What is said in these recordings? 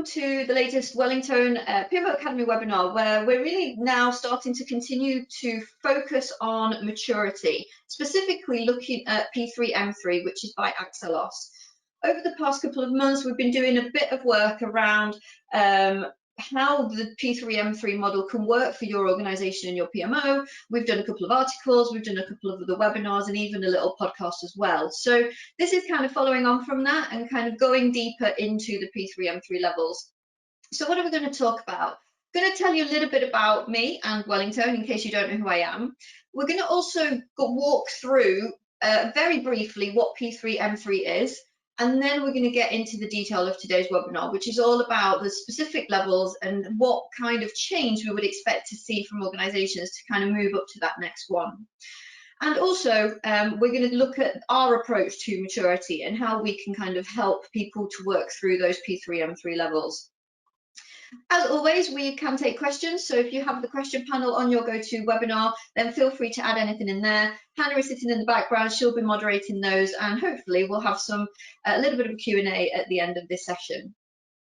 welcome to the latest Wellingtone PMO Academy webinar, where we're really now starting to continue to focus on maturity, specifically looking at P3M3, which is by Axelos. Over the past couple of months, we've been doing a bit of work around how the P3M3 model can work for your organisation and your PMO. We've done a couple of articles, we've done a couple of other webinars, and even a little podcast as well. So this is kind of following on from that and kind of going deeper into the P3M3 levels. So what are we going to talk about? I'm going to tell you a little bit about me and Wellingtone, in case you don't know who I am. We're going to also walk through very briefly what P3M3 is. And then we're going to get into the detail of today's webinar, which is all about the specific levels and what kind of change we would expect to see from organisations to kind of move up to that next one. And also, we're going to look at our approach to maturity and how we can kind of help people to work through those P3M3 levels. As always, we can take questions, so if you have the question panel on your GoToWebinar, then feel free to add anything in there. Hannah is sitting in the background, she'll be moderating those, and hopefully we'll have a little bit of a Q&A at the end of this session.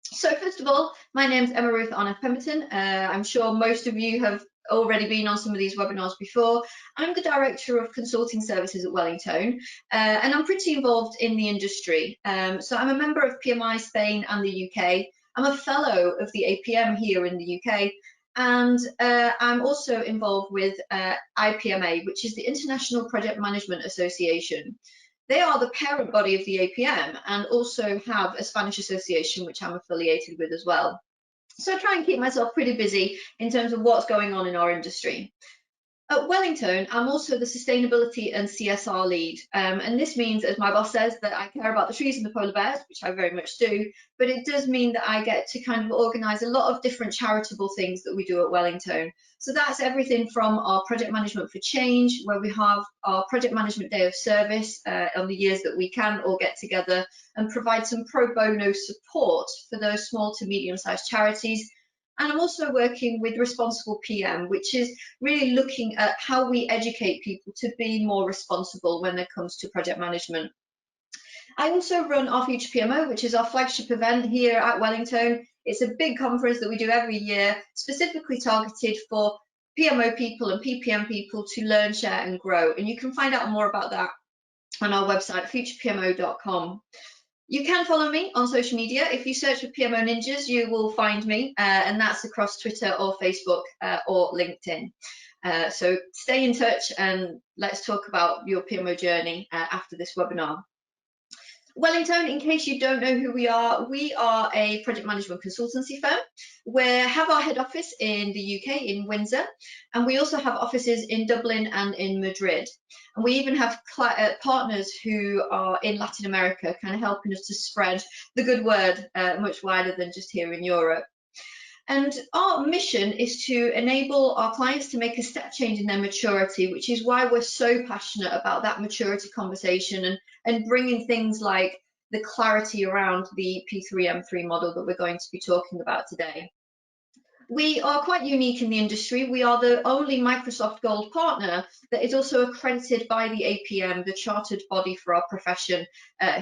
So first of all, my name's Emma Ruth on Pemberton. I'm sure most of you have already been on some of these webinars before. I'm the Director of Consulting Services at Wellingtone, and I'm pretty involved in the industry. So I'm a member of PMI Spain and the UK. I'm a fellow of the APM here in the UK, and I'm also involved with IPMA, which is the International Project Management Association. They are the parent body of the APM and also have a Spanish association, which I'm affiliated with as well. So I try and keep myself pretty busy in terms of what's going on in our industry. At Wellingtone, I'm also the Sustainability and CSR lead, and this means, as my boss says, that I care about the trees and the polar bears, which I very much do, but it does mean that I get to kind of organise a lot of different charitable things that we do at Wellingtone. So that's everything from our Project Management for Change, where we have our Project Management Day of Service on the years that we can all get together and provide some pro bono support for those small to medium-sized charities. And I'm also working with Responsible PM, which is really looking at how we educate people to be more responsible when it comes to project management. I also run our Future PMO, which is our flagship event here at Wellingtone. It's a big conference that we do every year, specifically targeted for PMO people and PPM people to learn, share and grow. And you can find out more about that on our website, futurepmo.com. You can follow me on social media. If you search for PMO Ninjas, you will find me, and that's across Twitter or Facebook or LinkedIn. So stay in touch and let's talk about your PMO journey after this webinar. Wellingtone, in case you don't know who we are a project management consultancy firm. We have our head office in the UK, in Windsor, and we also have offices in Dublin and in Madrid. And we even have partners who are in Latin America, kind of helping us to spread the good word much wider than just here in Europe. And our mission is to enable our clients to make a step change in their maturity, which is why we're so passionate about that maturity conversation and bringing things like the clarity around the P3M3 model that we're going to be talking about today. We are quite unique in the industry. We are the only Microsoft Gold partner that is also accredited by the APM, the chartered body for our profession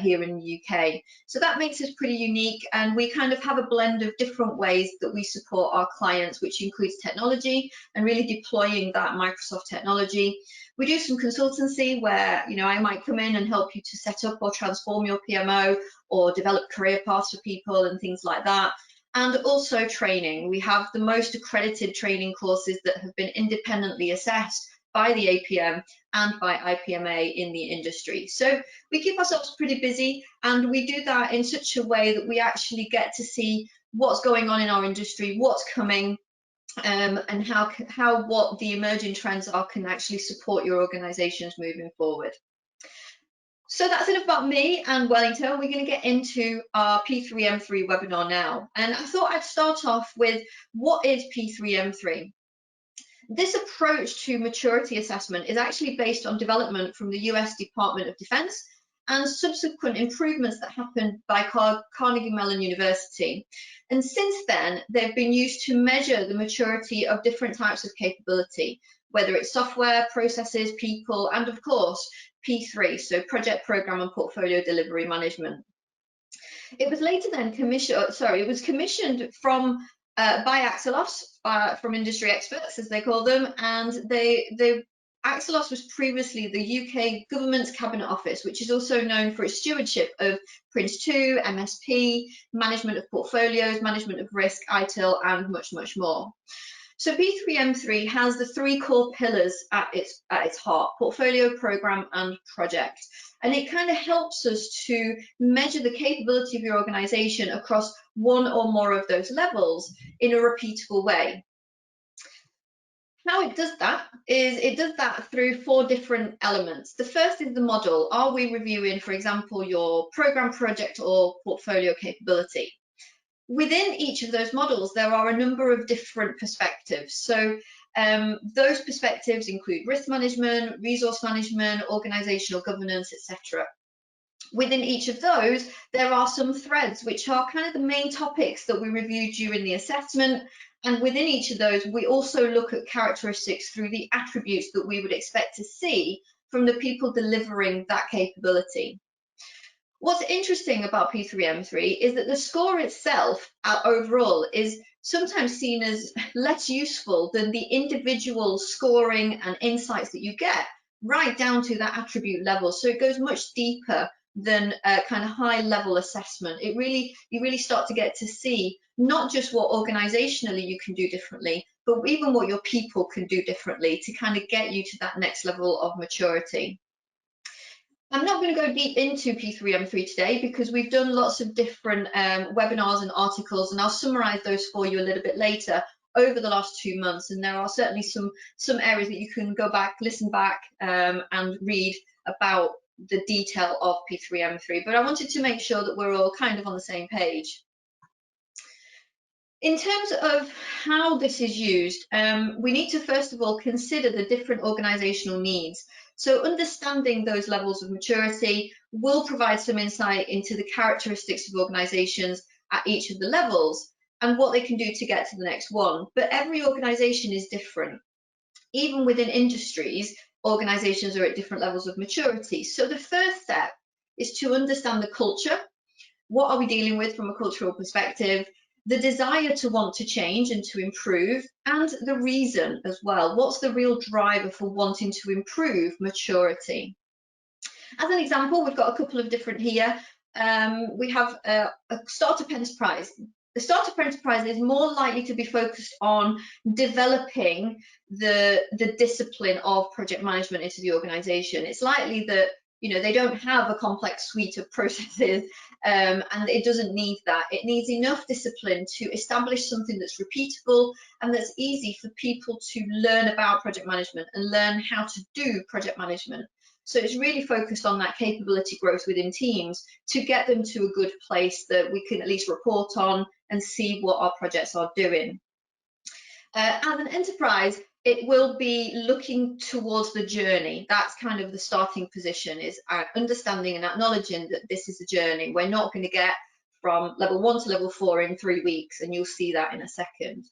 here in the UK. So that makes us pretty unique, and we kind of have a blend of different ways that we support our clients, which includes technology and really deploying that Microsoft technology. We do some consultancy where, you know, I might come in and help you to set up or transform your PMO or develop career paths for people and things like that. And also training. We have the most accredited training courses that have been independently assessed by the APM and by IPMA in the industry. So we keep ourselves pretty busy, and we do that in such a way that we actually get to see what's going on in our industry, what's coming, and how what the emerging trends are can actually support your organisations moving forward. So that's enough about me and Wellingtone. We're going to get into our P3M3 webinar now. And I thought I'd start off with, what is P3M3? This approach to maturity assessment is actually based on development from the US Department of Defense and subsequent improvements that happened by Carnegie Mellon University. And since then, they've been used to measure the maturity of different types of capability, whether it's software, processes, people, and of course, P3, so project, program, and portfolio delivery management. It was later then commissioned, sorry, it was commissioned from by Axelos, from industry experts, as they call them, and Axelos was previously the UK Government's Cabinet Office, which is also known for its stewardship of Prince 2, MSP, management of portfolios, management of risk, ITIL, and much, much more. So P3M3 has the three core pillars at its heart: portfolio, program, and project. And it kind of helps us to measure the capability of your organization across one or more of those levels in a repeatable way. How it does that is it does that through four different elements. The first is the model. Are we reviewing, for example, your program, project, or portfolio capability? Within each of those models, there are a number of different perspectives. So those perspectives include risk management, resource management, organisational governance, etc. Within each of those, there are some threads, which are kind of the main topics that we reviewed during the assessment. And within each of those, we also look at characteristics through the attributes that we would expect to see from the people delivering that capability. What's interesting about P3M3 is that the score itself overall is sometimes seen as less useful than the individual scoring and insights that you get right down to that attribute level. So it goes much deeper than a kind of high level assessment. You really start to get to see not just what organizationally you can do differently, but even what your people can do differently to kind of get you to that next level of maturity. I'm not going to go deep into P3M3 today because we've done lots of different webinars and articles, and I'll summarize those for you a little bit later over the last 2 months. And there are certainly some areas that you can go back, listen back, and read about the detail of P3M3. But I wanted to make sure that we're all kind of on the same page. In terms of how this is used, we need to first of all consider the different organisational needs. So understanding those levels of maturity will provide some insight into the characteristics of organisations at each of the levels and what they can do to get to the next one. But every organisation is different. Even within industries, organisations are at different levels of maturity. So the first step is to understand the culture. What are we dealing with from a cultural perspective? The desire to want to change and to improve, and the reason as well. What's the real driver for wanting to improve maturity? As an example, we've got a couple of different here. We have a startup enterprise. The startup enterprise is more likely to be focused on developing the discipline of project management into the organization. It's likely that they don't have a complex suite of processes, and it doesn't need that. It needs enough discipline to establish something that's repeatable and that's easy for people to learn about project management and learn how to do project management. So it's really focused on that capability growth within teams to get them to a good place that we can at least report on and see what our projects are doing. As an enterprise, it will be looking towards the journey. That's kind of the starting position, is understanding and acknowledging that this is a journey. We're not going to get from level 1 to level 4 in 3 weeks, and you'll see that in a second.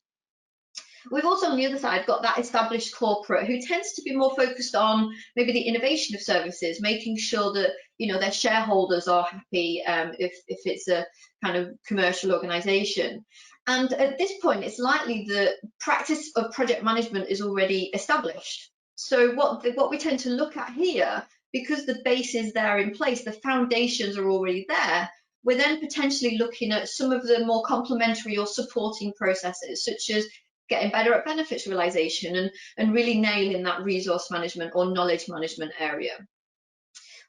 We've also on the other side got that established corporate who tends to be more focused on maybe the innovation of services, making sure that their shareholders are happy if it's a kind of commercial organization. And at this point, it's likely the practice of project management is already established. So what we tend to look at here, because the base is there in place, the foundations are already there, we're then potentially looking at some of the more complementary or supporting processes, such as getting better at benefits realization and really nailing that resource management or knowledge management area.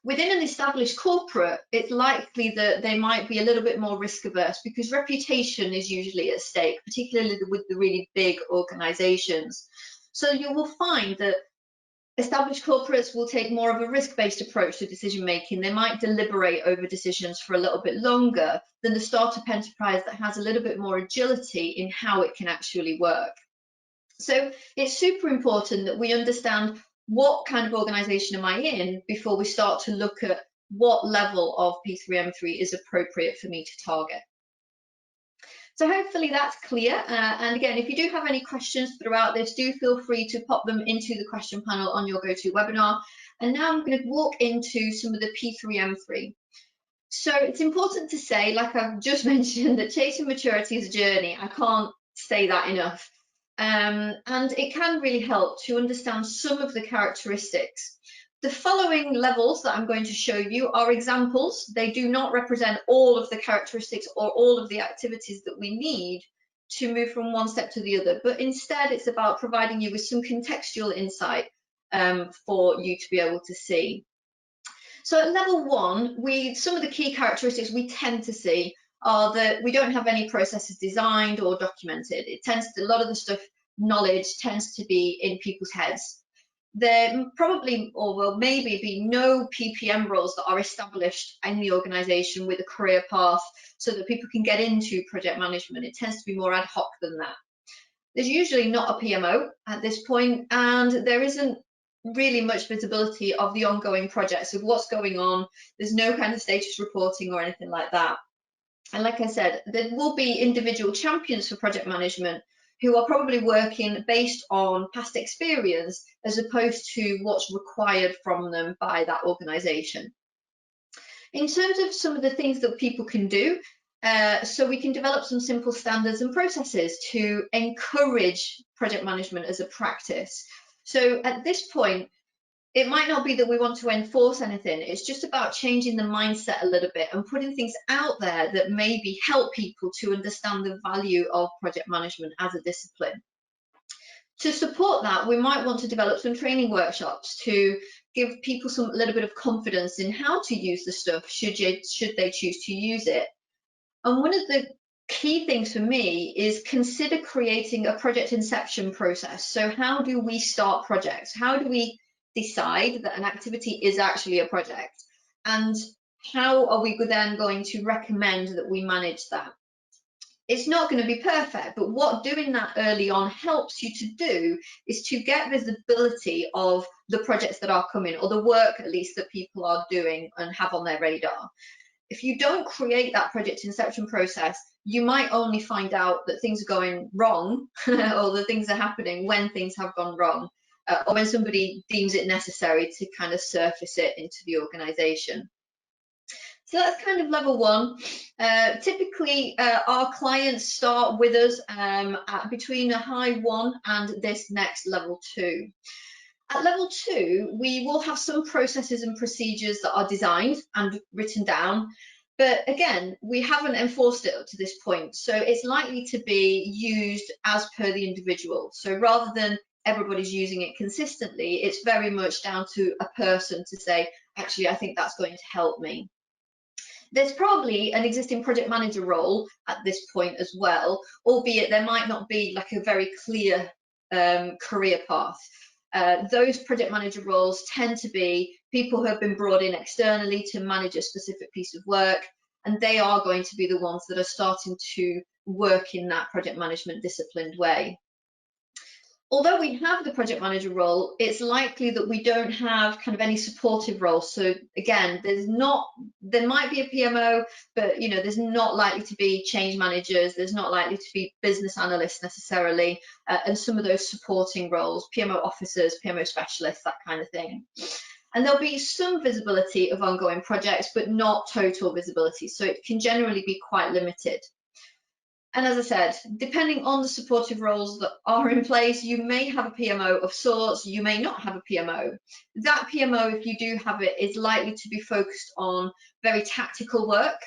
Within an established corporate, it's likely that they might be a little bit more risk averse because reputation is usually at stake, particularly with the really big organizations. So you will find that established corporates will take more of a risk-based approach to decision making. They might deliberate over decisions for a little bit longer than the startup enterprise that has a little bit more agility in how it can actually work. So it's super important that we understand what kind of organization am I in before we start to look at what level of P3M3 is appropriate for me to target. So hopefully that's clear. And again, if you do have any questions throughout this, do feel free to pop them into the question panel on your GoToWebinar. And now I'm going to walk into some of the P3M3. So it's important to say, like I've just mentioned, that chasing maturity is a journey. I can't say that enough. And it can really help to understand some of the characteristics. The following levels that I'm going to show you are examples. They do not represent all of the characteristics or all of the activities that we need to move from one step to the other, but instead it's about providing you with some contextual insight for you to be able to see. So at level one, some of the key characteristics we tend to see are that we don't have any processes designed or documented. A lot of the stuff, knowledge tends to be in people's heads. There probably, or will maybe be, no PPM roles that are established in the organisation with a career path so that people can get into project management. It tends to be more ad hoc than that. There's usually not a PMO at this point, and there isn't really much visibility of the ongoing projects, of what's going on. There's no kind of status reporting or anything like that. And like I said, there will be individual champions for project management who are probably working based on past experience as opposed to what's required from them by that organisation. In terms of some of the things that people can do, so we can develop some simple standards and processes to encourage project management as a practice. So at this point, it might not be that we want to enforce anything. It's just about changing the mindset a little bit and putting things out there that maybe help people to understand the value of project management as a discipline. To support that, we might want to develop some training workshops to give people a little bit of confidence in how to use the stuff should they choose to use it. And one of the key things for me is consider creating a project inception process. So how do we start projects? How do we decide that an activity is actually a project? And how are we then going to recommend that we manage that? It's not going to be perfect, but what doing that early on helps you to do is to get visibility of the projects that are coming, or the work at least that people are doing and have on their radar. If you don't create that project inception process, you might only find out that things are going wrong or that things are happening when things have gone wrong, or when somebody deems it necessary to kind of surface it into the organisation. So that's kind of level one. Typically, our clients start with us at between a high 1 and this next level 2. At level 2, we will have some processes and procedures that are designed and written down, but again, we haven't enforced it up to this point, so it's likely to be used as per the individual. So rather than everybody's using it consistently, it's very much down to a person to say, actually, I think that's going to help me. There's probably an existing project manager role at this point as well, albeit there might not be like a very clear career path. Those project manager roles tend to be people who have been brought in externally to manage a specific piece of work, and they are going to be the ones that are starting to work in that project management disciplined way. Although we have the project manager role, it's likely that we don't have kind of any supportive roles. So again, there might be a PMO, but there's not likely to be change managers, there's not likely to be business analysts necessarily, and some of those supporting roles, PMO officers, PMO specialists, that kind of thing. And there'll be some visibility of ongoing projects, but not total visibility. So it can generally be quite limited. And as I said, depending on the supportive roles that are in place, you may have a PMO of sorts, you may not have a PMO. That PMO, if you do have it, is likely to be focused on very tactical work,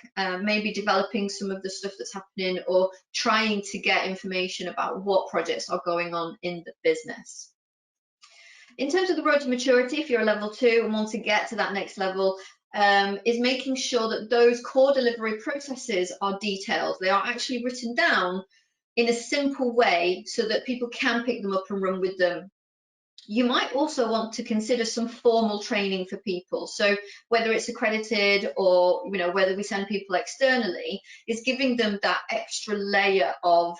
maybe developing some of the stuff that's happening or trying to get information about what projects are going on in the business. In terms of the road to maturity, if you're a level 2 and want to get to that next level, is making sure that those core delivery processes are detailed. They are actually written down in a simple way so that people can pick them up and run with them. You might also want to consider some formal training for people. So whether it's accredited or whether we send people externally, is giving them that extra layer of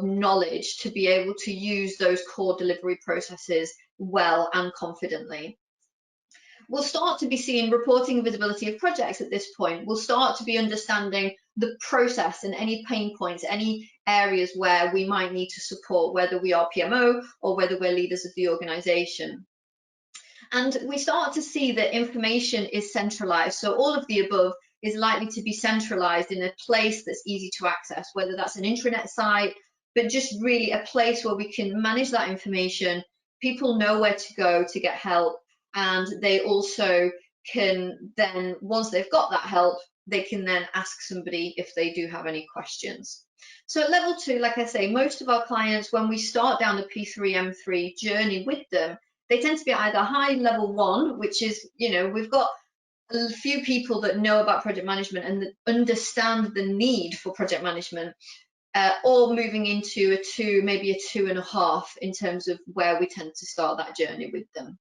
knowledge to be able to use those core delivery processes well and confidently. We'll start to be seeing reporting and visibility of projects at this point. We'll start to be understanding the process and any pain points, any areas where we might need to support, whether we are PMO or whether we're leaders of the organisation. And we start to see that information is centralised. So all of the above is likely to be centralised in a place that's easy to access, whether that's an intranet site, but just really a place where we can manage that information. People know where to go to get help, and they also can then, once they've got that help, they can then ask somebody if they do have any questions. So at level 2, like I say, most of our clients, when we start down the P3M3 journey with them, they tend to be either high level 1, which is, we've got a few people that know about project management and that understand the need for project management, or moving into a 2, maybe a 2.5 in terms of where we tend to start that journey with them.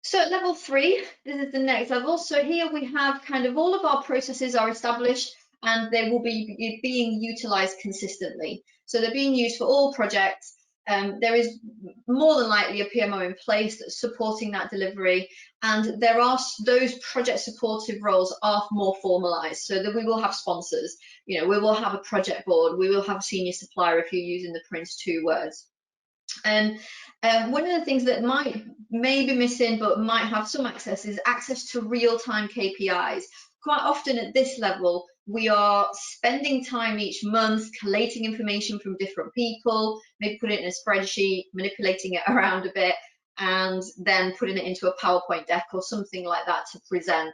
So at level 3, this is the next level. So here we have kind of all of our processes are established and they will be being utilized consistently. So they're being used for all projects. There is more than likely a PMO in place that's supporting that delivery, and there are those project supportive roles are more formalized, so that we will have sponsors, we will have a project board, we will have a senior supplier if you're using the Prince2 words. And one of the things that may be missing but might have some access is access to real-time KPIs. Quite often at this level, we are spending time each month collating information from different people, maybe putting it in a spreadsheet, manipulating it around a bit, and then putting it into a PowerPoint deck or something like that to present.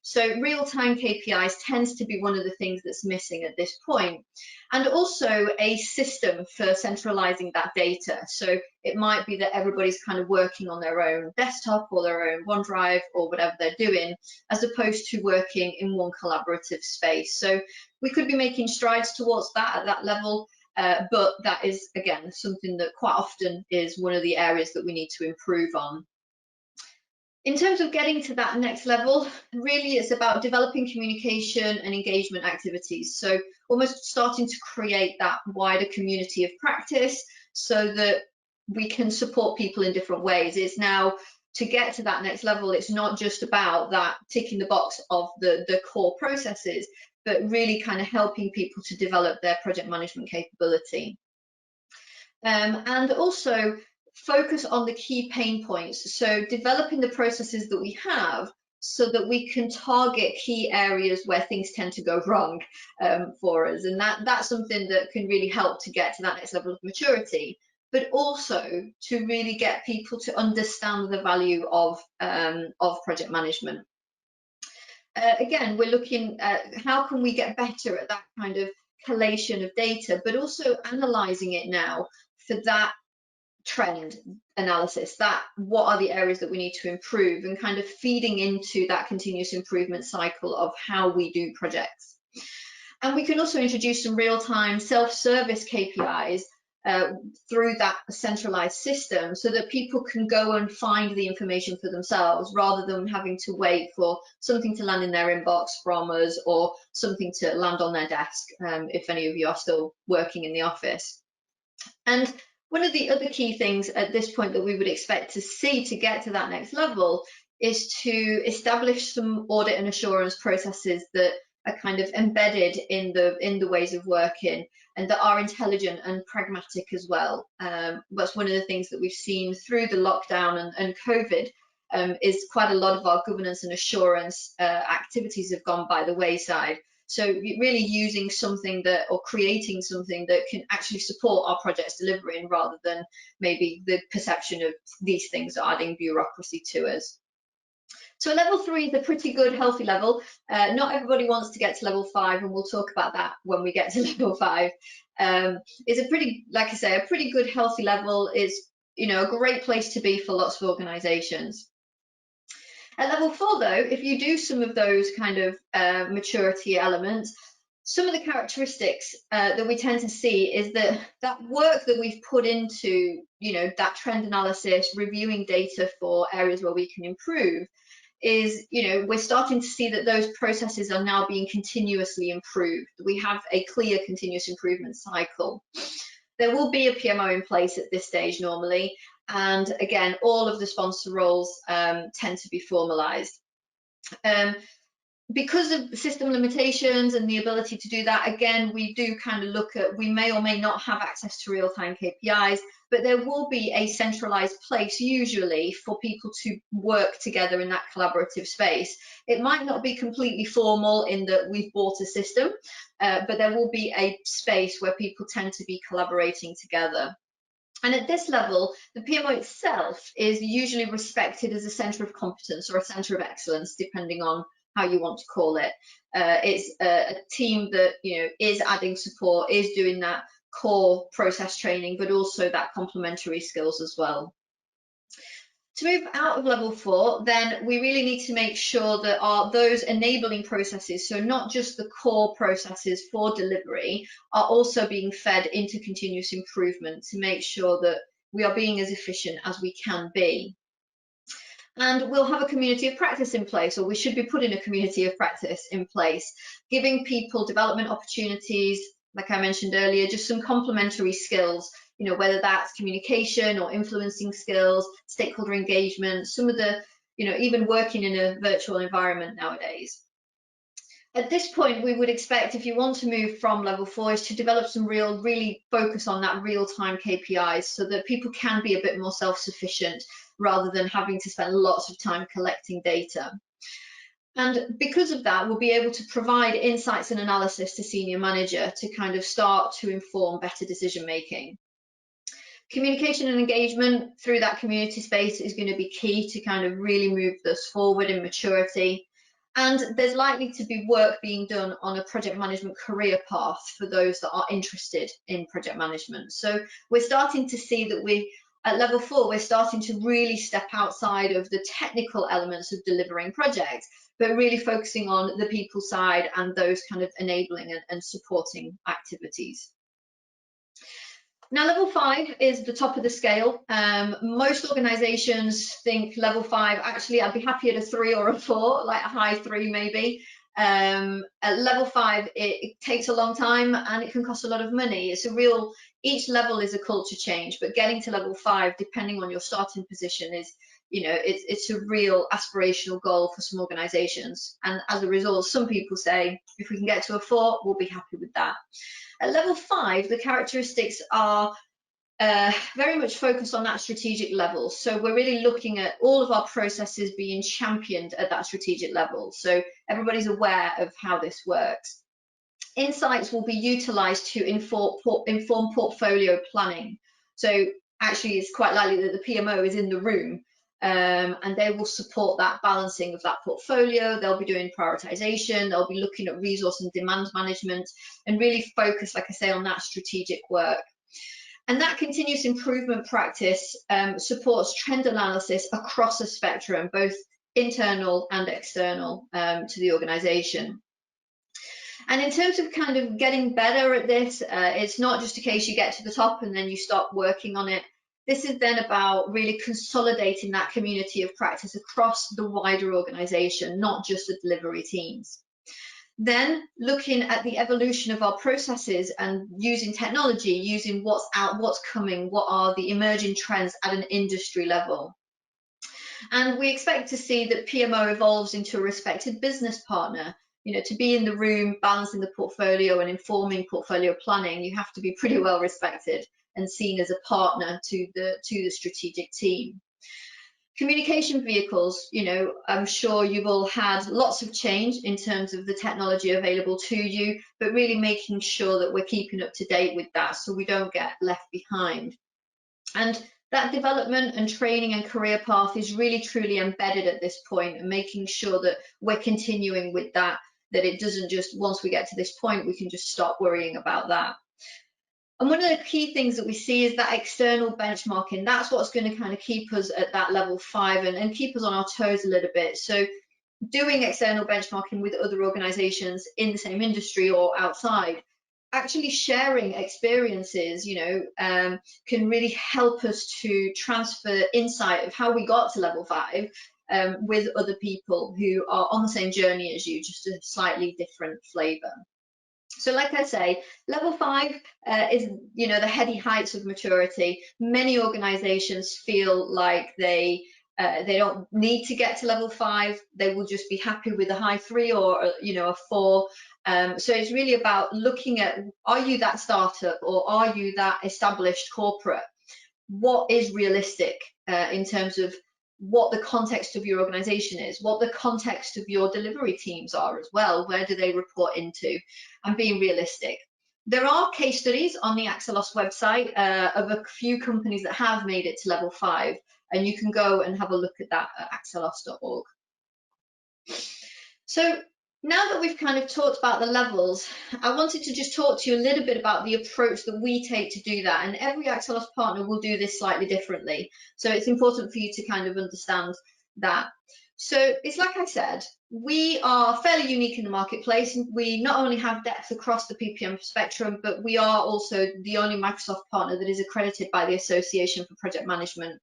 So real-time KPIs tends to be one of the things that's missing at this point. And also a system for centralizing that data. So it might be that everybody's kind of working on their own desktop or their own OneDrive or whatever they're doing, as opposed to working in one collaborative space. So we could be making strides towards that at that level, but that is, again, something that quite often is one of the areas that we need to improve on. In terms of getting to that next level, really it's about developing communication and engagement activities. So almost starting to create that wider community of practice so that we can support people in different ways. It's now, to get to that next level, it's not just about that ticking the box of the core processes, but really kind of helping people to develop their project management capability. And also focus on the key pain points. So developing the processes that we have so that we can target key areas where things tend to go wrong for us. And that's something that can really help to get to that next level of maturity, but also to really get people to understand the value of project management. Again, we're looking at how can we get better at that kind of collation of data, but also analysing it now for that trend analysis, that what are the areas that we need to improve, and kind of feeding into that continuous improvement cycle of how we do projects. And we can also introduce some real-time self-service KPIs through that centralized system so that people can go and find the information for themselves rather than having to wait for something to land in their inbox from us or something to land on their desk, if any of you are still working in the office. And one of the other key things at this point that we would expect to see to get to that next level is to establish some audit and assurance processes that are kind of embedded in the ways of working and that are intelligent and pragmatic as well. That's one of the things that we've seen through the lockdown and COVID, is quite a lot of our governance and assurance activities have gone by the wayside. So really using something that, or creating something that can actually support our project's delivering rather than maybe the perception of these things adding bureaucracy to us. So level 3 is a pretty good, healthy level. Not everybody wants to get to level 5, and we'll talk about that when we get to level 5. It's a pretty, like I say, a pretty good, healthy level. It's, a great place to be for lots of organisations. At level 4, though, if you do some of those kind of maturity elements, some of the characteristics that we tend to see is that work that we've put into, that trend analysis, reviewing data for areas where we can improve, is, we're starting to see that those processes are now being continuously improved. We have a clear continuous improvement cycle. There will be a PMO in place at this stage normally, and again, all of the sponsor roles tend to be formalized. because of system limitations and the ability to do that, again, we do kind of look at, we may or may not have access to real-time KPIs, but there will be a centralised place usually for people to work together in that collaborative space. It might not be completely formal in that we've bought a system, but there will be a space where people tend to be collaborating together. And at this level, the PMO itself is usually respected as a centre of competence or a centre of excellence, depending on how you want to call it. It's a team that, you know, is adding support, is doing that core process training, but also that complementary skills as well. To move out of level 4, then we really need to make sure that those enabling processes, so not just the core processes for delivery, are also being fed into continuous improvement to make sure that we are being as efficient as we can be. And we'll have a community of practice in place, or we should be putting a community of practice in place, giving people development opportunities, like I mentioned earlier, just some complementary skills, you know, whether that's communication or influencing skills, stakeholder engagement, some of the, you know, even working in a virtual environment nowadays. At this point, we would expect, if you want to move from level 4, is to develop some really focus on that real-time KPIs so that people can be a bit more self-sufficient rather than having to spend lots of time collecting data. And because of that, we'll be able to provide insights and analysis to senior manager to kind of start to inform better decision making. Communication and engagement through that community space is going to be key to kind of really move this forward in maturity. And there's likely to be work being done on a project management career path for those that are interested in project management. So we're starting to see that at level 4, we're starting to really step outside of the technical elements of delivering projects, but really focusing on the people side and those kind of enabling and supporting activities. Now, level 5 is the top of the scale. Most organisations think level 5, actually, I'd be happy at a 3 or a 4, like a high 3 maybe. At level 5, it takes a long time and it can cost a lot of money. It's each level is a culture change, but getting to level 5, depending on your starting position, is, you know, it's a real aspirational goal for some organisations. And as a result, some people say, if we can get to a 4, we'll be happy with that. At level 5, the characteristics are very much focused on that strategic level. So we're really looking at all of our processes being championed at that strategic level. So everybody's aware of how this works. Insights will be utilised to inform portfolio planning. So actually, it's quite likely that the PMO is in the room, and they will support that balancing of that portfolio. They'll be doing prioritisation, they'll be looking at resource and demand management, and really focus, like I say, on that strategic work. And that continuous improvement practice supports trend analysis across a spectrum, both internal and external to the organisation. And in terms of kind of getting better at this, it's not just a case you get to the top and then you stop working on it. This is then about really consolidating that community of practice across the wider organisation, not just the delivery teams. Then looking at the evolution of our processes and using technology, using what's out, what's coming, what are the emerging trends at an industry level. And we expect to see that PMO evolves into a respected business partner. You know, to be in the room, balancing the portfolio and informing portfolio planning, you have to be pretty well respected and seen as a partner to the strategic team. Communication vehicles, you know, I'm sure you've all had lots of change in terms of the technology available to you, but really making sure that we're keeping up to date with that so we don't get left behind. And that development and training and career path is really truly embedded at this point, and making sure that we're continuing with that it doesn't just, once we get to this point, we can just stop worrying about that. And one of the key things that we see is that external benchmarking. That's what's going to kind of keep us at that level 5 and keep us on our toes a little bit. So doing external benchmarking with other organizations in the same industry or outside, actually sharing experiences, you know, can really help us to transfer insight of how we got to level 5 with other people who are on the same journey as you, just a slightly different flavor. So like I say, level 5 is, you know, the heady heights of maturity. Many organizations feel like they They don't need to get to level 5. They will just be happy with a high 3 or a 4. So it's really about looking at, are you that startup or are you that established corporate? What is realistic in terms of what the context of your organization is, what the context of your delivery teams are as well, where do they report into, and being realistic. There are case studies on the Axelos website of a few companies that have made it to level 5, and you can go and have a look at that at axelos.org. So now that we've kind of talked about the levels, I wanted to just talk to you a little bit about the approach that we take to do that. And every Axelos partner will do this slightly differently. So it's important for you to kind of understand that. So it's like I said, we are fairly unique in the marketplace. We not only have depth across the PPM spectrum, but we are also the only Microsoft partner that is accredited by the Association for Project Management.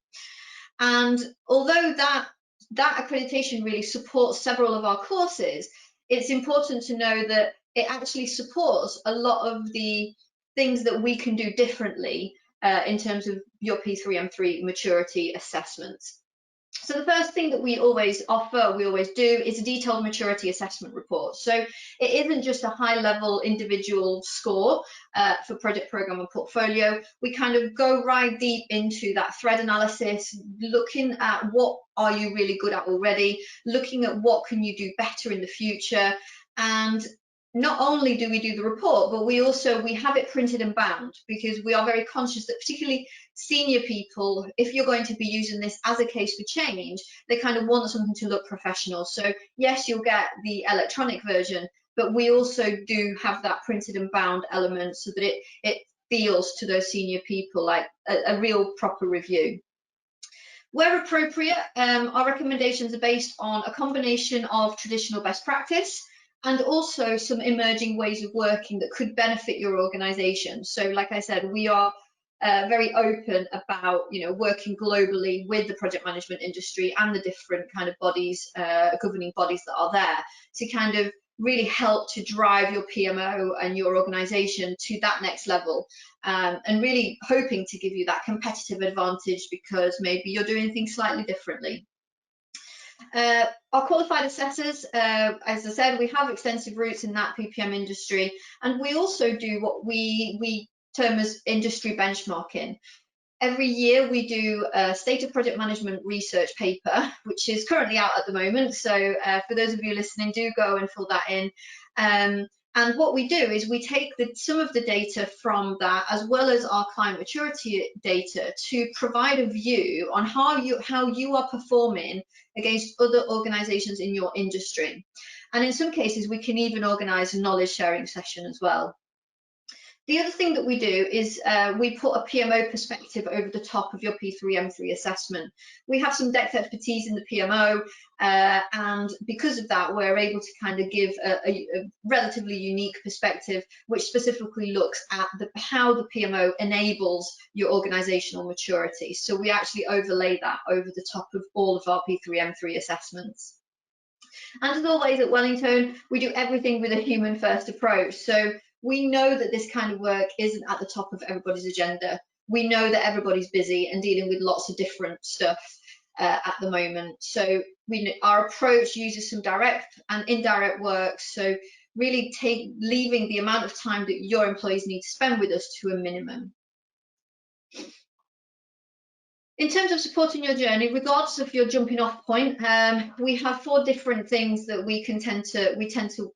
And although that accreditation really supports several of our courses, it's important to know that it actually supports a lot of the things that we can do differently in terms of your P3M3 maturity assessments. So the first thing that we always offer, we always do, is a detailed maturity assessment report. So it isn't just a high-level individual score for project, program, and portfolio. We kind of go right deep into that thread analysis, looking at what are you really good at already, looking at what can you do better in the future. And not only do we do the report, but we have it printed and bound, because we are very conscious that particularly senior people, if you're going to be using this as a case for change, they kind of want something to look professional. So yes, you'll get the electronic version, but we also do have that printed and bound element so that it feels to those senior people like a real proper review. Where appropriate, our recommendations are based on a combination of traditional best practice and also some emerging ways of working that could benefit your organization. So like I said, we are very open about working globally with the project management industry and the different kind of bodies, governing bodies that are there, to kind of really help to drive your PMO and your organization to that next level, and really hoping to give you that competitive advantage because maybe you're doing things slightly differently. Our qualified assessors, as I said, we have extensive roots in that PPM industry, and we also do what we term as industry benchmarking. Every year we do a state of project management research paper, which is currently out at the moment. So for those of you listening, do go and fill that in. And what we do is we take some of the data from that, as well as our client maturity data, to provide a view on how you are performing against other organizations in your industry. And in some cases, we can even organize a knowledge sharing session as well. The other thing that we do is we put a PMO perspective over the top of your P3M3 assessment. We have some depth expertise in the PMO, and because of that, we're able to kind of give a relatively unique perspective, which specifically looks at how the PMO enables your organizational maturity. So we actually overlay that over the top of all of our P3M3 assessments. And as always at Wellingtone, we do everything with a human first approach. So we know that this kind of work isn't at the top of everybody's agenda. We know that everybody's busy and dealing with lots of different stuff at the moment. So our approach uses some direct and indirect work. So really leaving the amount of time that your employees need to spend with us to a minimum. In terms of supporting your journey, regardless of your jumping off point, we have 4 different things that we tend to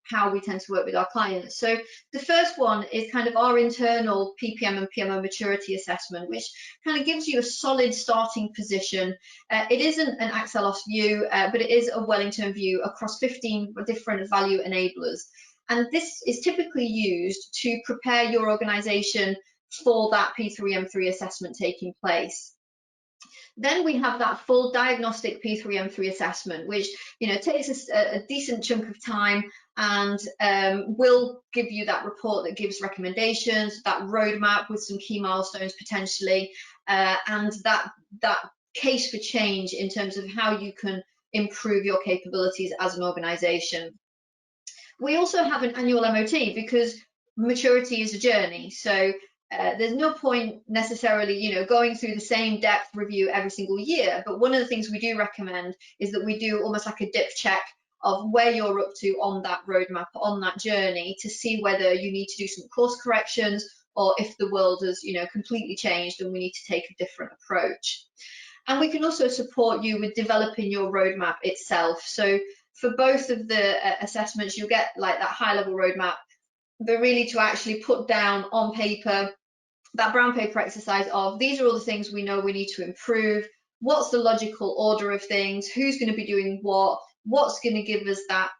work with our clients. So the first one is kind of our internal PPM and PMO maturity assessment, which kind of gives you a solid starting position. It isn't an Axelos view, but it is a Wellington view across 15 different value enablers. And this is typically used to prepare your organization for that P3M3 assessment taking place. Then we have that full diagnostic P3M3 assessment, which takes a decent chunk of time and will give you that report that gives recommendations, that roadmap with some key milestones potentially, and that case for change in terms of how you can improve your capabilities as an organization. We also have an annual MOT because maturity is a journey. So there's no point necessarily, going through the same depth review every single year. But one of the things we do recommend is that we do almost like a dip check of where you're up to on that roadmap, on that journey, to see whether you need to do some course corrections, or if the world has, completely changed and we need to take a different approach. And we can also support you with developing your roadmap itself. So for both of the assessments, you'll get like that high level roadmap, but really to actually put down on paper that brown paper exercise of, these are all the things we know we need to improve. What's the logical order of things? Who's going to be doing what? What's going to give us that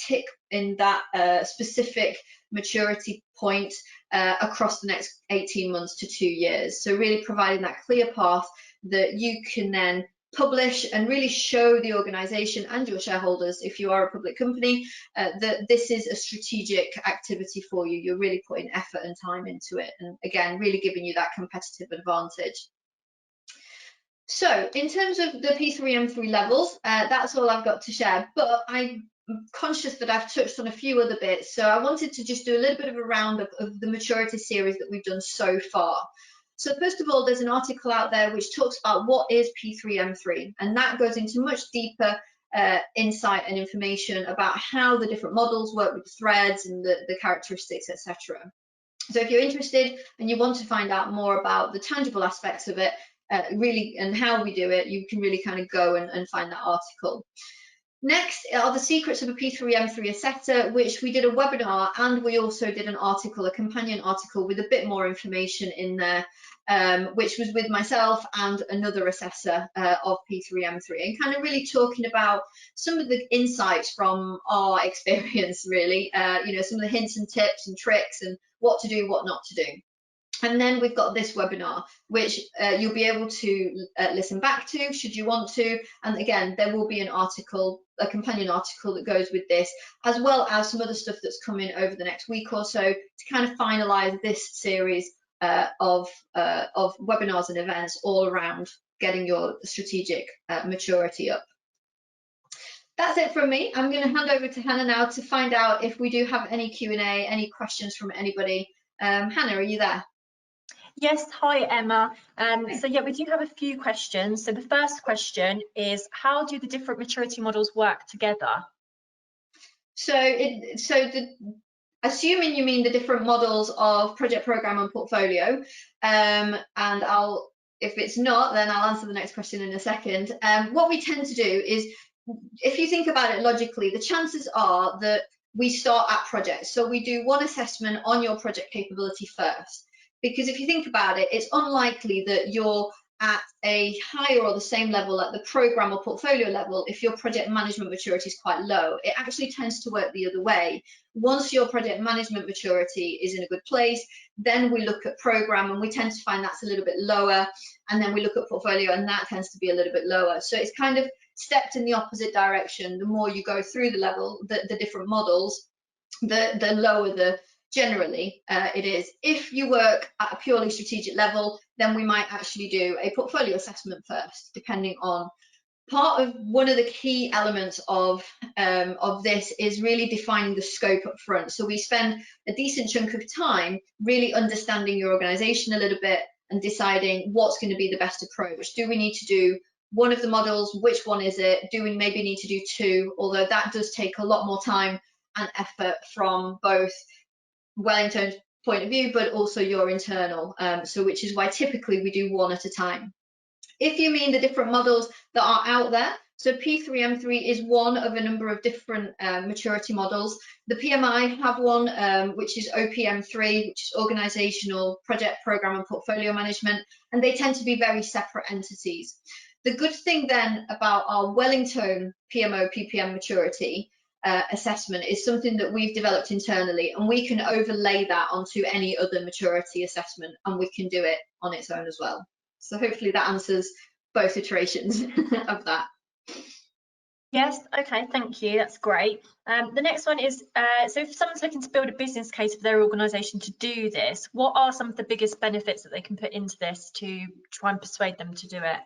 tick in that specific maturity point across the next 18 months to 2 years? So really providing that clear path that you can then publish and really show the organisation and your shareholders, if you are a public company, that this is a strategic activity for you. You're really putting effort and time into it, and again, really giving you that competitive advantage. So in terms of the P3M3 levels, that's all I've got to share, but I'm conscious that I've touched on a few other bits, so I wanted to just do a little bit of a roundup of the maturity series that we've done so far. So first of all, there's an article out there which talks about what is P3M3, and that goes into much deeper insight and information about how the different models work with threads and the characteristics, etc. So if you're interested and you want to find out more about the tangible aspects of it, really, and how we do it, you can really kind of go and find that article. Next are the secrets of a P3M3 assessor, which we did a webinar, and we also did an article, a companion article with a bit more information in there, which was with myself and another assessor of P3M3, and kind of really talking about some of the insights from our experience, really, some of the hints and tips and tricks and what to do, what not to do. And then we've got this webinar, which you'll be able to listen back to should you want to. And again, there will be an article, a companion article that goes with this, as well as some other stuff that's coming over the next week or so to kind of finalize this series of webinars and events all around getting your strategic maturity up. That's it from me. I'm going to hand over to Hannah now to find out if we do have any Q&A, any questions from anybody. Hannah, are you there? Yes, hi Emma. So yeah, we do have a few questions. So the first question is, how do the different maturity models work together? Assuming you mean the different models of project, program and portfolio, and if it's not, then I'll answer the next question in a second. What we tend to do is, if you think about it logically, the chances are that we start at projects. So we do one assessment on your project capability first. Because if you think about it, it's unlikely that you're at a higher or the same level at the program or portfolio level if your project management maturity is quite low. It actually tends to work the other way. Once your project management maturity is in a good place, then we look at program, and we tend to find that's a little bit lower, and then we look at portfolio, and that tends to be a little bit lower. So it's kind of stepped in the opposite direction. The more you go through the level, the different models, the lower the generally it is. If you work at a purely strategic level, then we might actually do a portfolio assessment first, depending on one of the key elements of this is really defining the scope up front. So we spend a decent chunk of time really understanding your organisation a little bit and deciding what's going to be the best approach. Do we need to do one of the models? Which one is it? Do we maybe need to do two? Although that does take a lot more time and effort from both Wellingtone's point of view, but also your internal, which is why typically we do one at a time. If you mean the different models that are out there, so P3M3 is one of a number of different maturity models. The PMI have one, which is OPM3, which is organisational, project, programme and portfolio management, and they tend to be very separate entities. The good thing then about our Wellingtone PMO PPM maturity assessment is something that we've developed internally, and we can overlay that onto any other maturity assessment, and we can do it on its own as well. So hopefully that answers both iterations of that. Yes, okay, thank you, that's great. The next one is, so if someone's looking to build a business case for their organisation to do this, what are some of the biggest benefits that they can put into this to try and persuade them to do it?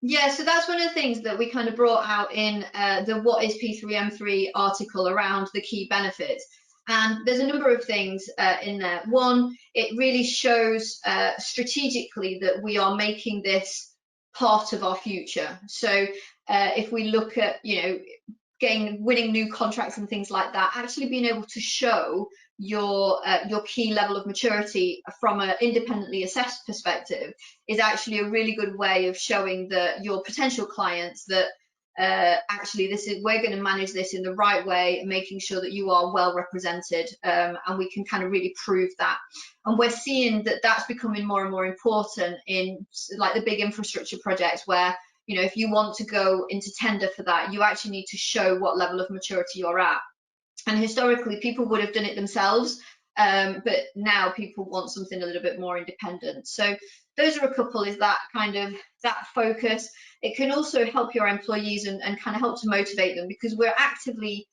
Yeah, so that's one of the things that we kind of brought out in the What is P3M3 article around the key benefits. And there's a number of things in there. One, it really shows strategically that we are making this part of our future. So if we look at, winning new contracts and things like that, actually being able to show your key level of maturity from an independently assessed perspective is actually a really good way of showing that your potential clients that actually we're going to manage this in the right way, and making sure that you are well represented, and we can kind of really prove that. And we're seeing that that's becoming more and more important in like the big infrastructure projects where, if you want to go into tender for that, you actually need to show what level of maturity you're at. And historically, people would have done it themselves, but now people want something a little bit more independent. So those are a couple, is that kind of that focus. It can also help your employees and kind of help to motivate them, because we're actively,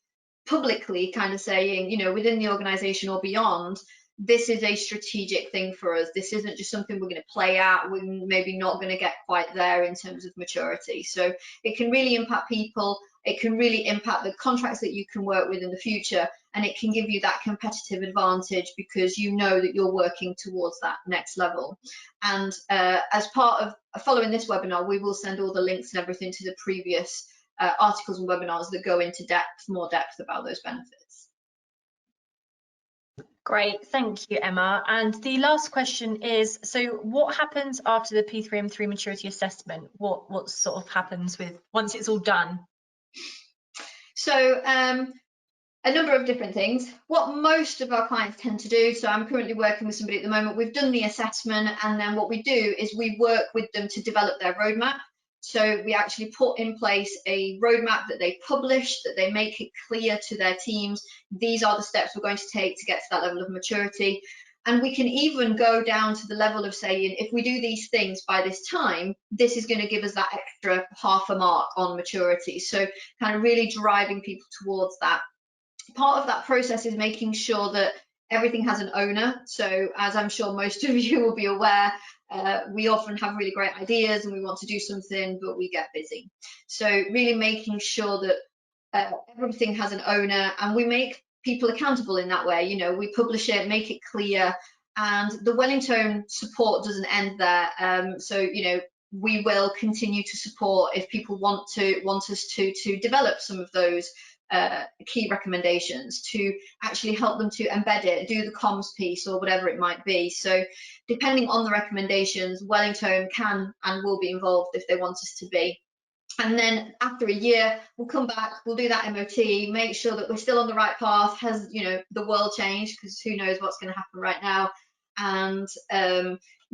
publicly kind of saying, within the organisation or beyond, this is a strategic thing for us. This isn't just something we're going to play out. We're maybe not going to get quite there in terms of maturity. So it can really impact people. It can really impact the contracts that you can work with in the future, and it can give you that competitive advantage because you know that you're working towards that next level. And as part of following this webinar, we will send all the links and everything to the previous articles and webinars that go into more depth about those benefits. Great, thank you, Emma. And the last question is, so what happens after the P3M3 maturity assessment? What sort of happens once it's all done? So a number of different things. What most of our clients tend to do, so I'm currently working with somebody at the moment, we've done the assessment, and then what we do is we work with them to develop their roadmap. So we actually put in place a roadmap that they publish, that they make it clear to their teams, these are the steps we're going to take to get to that level of maturity. And we can even go down to the level of saying, if we do these things by this time, this is going to give us that extra half a mark on maturity. So kind of really driving people towards that. Part of that process is making sure that everything has an owner. So as I'm sure most of you will be aware, we often have really great ideas and we want to do something, but we get busy. So really making sure that everything has an owner, and we make people accountable in that way. We publish it, make it clear, and the Wellingtone support doesn't end there. So we will continue to support if people want us to develop some of those key recommendations, to actually help them to embed it, do the comms piece or whatever it might be. So depending on the recommendations, Wellingtone can and will be involved if they want us to be. And then after a year, we'll come back, we'll do that MOT, make sure that we're still on the right path. Has the world changed? Because who knows what's going to happen right now. And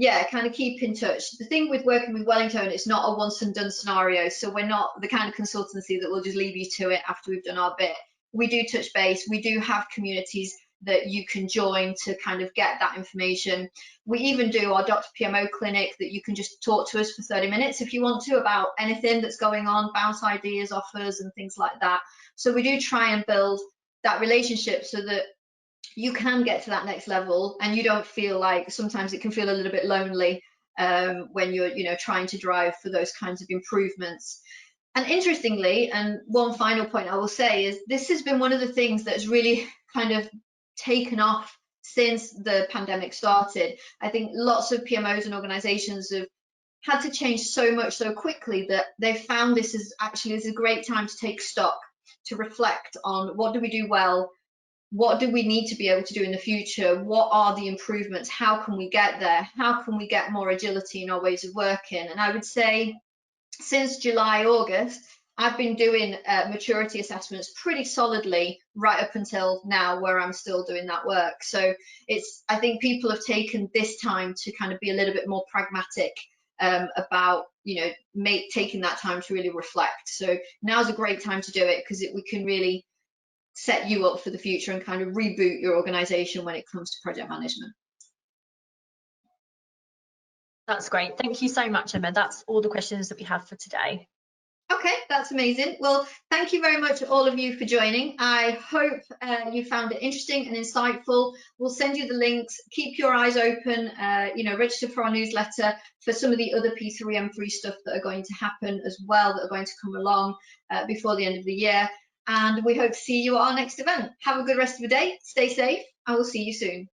yeah, kind of keep in touch. The thing with working with Wellingtone, it's not a once and done scenario. So we're not the kind of consultancy that will just leave you to it after we've done our bit. We do touch base. We do have communities that you can join to kind of get that information. We even do our Dr. PMO clinic that you can just talk to us for 30 minutes if you want to, about anything that's going on, bounce ideas, offers and things like that. So we do try and build that relationship so that you can get to that next level and you don't feel like, sometimes it can feel a little bit lonely when you're trying to drive for those kinds of improvements. And interestingly, and one final point I will say, is this has been one of the things that's really kind of taken off since the pandemic started. I think lots of PMOs and organizations have had to change so much so quickly that they found this as actually is a great time to take stock, to reflect on what do we do well, what do we need to be able to do in the future, what are the improvements, how can we get there, how can we get more agility in our ways of working. And I would say since July, August, I've been doing maturity assessments pretty solidly right up until now, where I'm still doing that work. So I think people have taken this time to kind of be a little bit more pragmatic about taking that time to really reflect. So now's a great time to do it, because we can really set you up for the future and kind of reboot your organization when it comes to project management. That's great. Thank you so much, Emma. That's all the questions that we have for today. Okay, that's amazing. Well, thank you very much all of you for joining. I hope you found it interesting and insightful. We'll send you the links. Keep your eyes open, register for our newsletter for some of the other P3M3 stuff that are going to happen as well, that are going to come along before the end of the year. and we hope to see you at our next event. Have a good rest of the day, stay safe, and we'll see you soon.